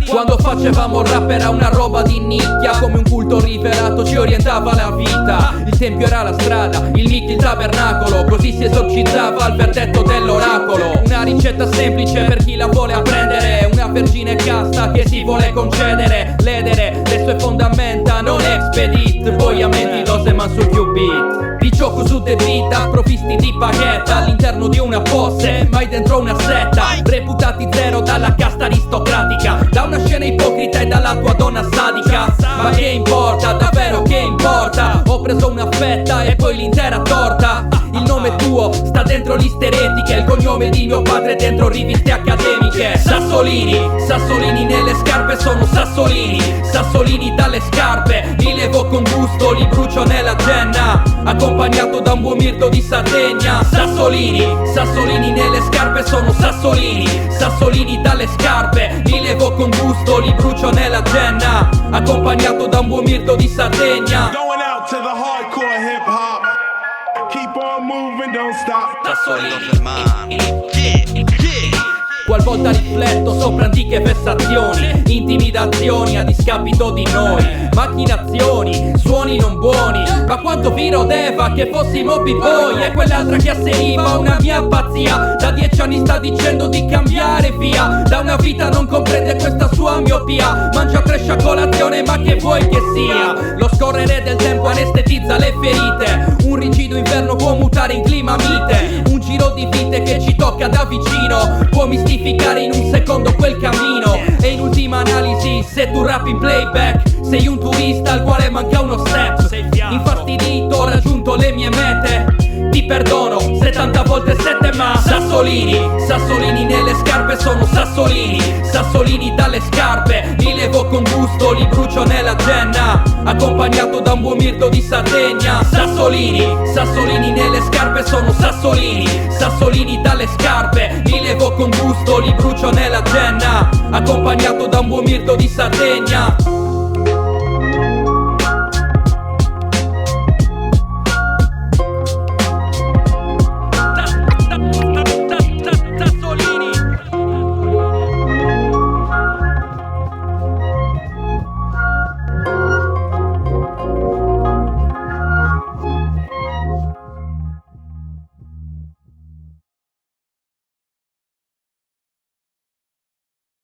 Quando facevamo il rap era una roba di nicchia, come un culto rivelato ci orientava la vita. Il tempio era la strada, il mic il tabernacolo, così si esorcizzava il verdetto dell'oracolo. Una ricetta semplice per chi la vuole apprendere, una vergine casta che si vuole concedere, ledere le sue fondamenta, non expedit, vogliamenti dose man sul più beat. Di gioco su de vita, provvisti di baguetta all'interno di una fosse, mai dentro una setta, reputati zero dalla casta aristocratica, da una scena ipocrita e dalla tua donna sadica. Ma che importa, davvero che importa? Ho preso una fetta e poi l'intera torta. Il nome tuo sta dentro liste eretiche, il cognome di mio padre dentro riviste accademiche. Sassolini, sassolini nelle scarpe sono sassolini, sassolini dalle scarpe, li levo con gusto, li brucio nella genna, accompagnato da un buon mirto di Sardegna. Sassolini, sassolini nelle scarpe sono sassolini, sassolini dalle scarpe, li levo con gusto, li brucio nella genna, accompagnato da un buon mirto di Sardegna. Going out to the hardcore hip hop. Keep on moving, don't stop. Qualvolta rifletto sopra antiche vessazioni, intimidazioni a discapito di noi, macchinazioni, suoni non buoni. Ma quanto vi rodeva che fossimo b-boy, e quell'altra che asseriva una mia pazzia. Da 10 anni sta dicendo di cambiare via, da una vita non comprende questa sua miopia. Mangia trash a colazione, ma che vuoi che sia? Lo scorrere del tempo anestetizza le ferite, un rigido inverno può mutare in clima mite. Un giro di vite che ci tocca da vicino può mistificare in un secondo quel cammino. E in ultima analisi, se tu rappi in playback, sei un turista al quale manca uno step. Infastidito, ho raggiunto le mie mete, ti perdono 70 volte 7, ma sassolini, sassolini nelle scarpe sono sassolini, sassolini dalle scarpe, li levo con gusto, li brucio nella genna, accompagnato da un buon mirto di Sardegna. Sassolini, sassolini nelle scarpe sono sassolini, sassolini dalle scarpe, li levo con gusto, li brucio nella genna, accompagnato da un buon mirto di Sardegna.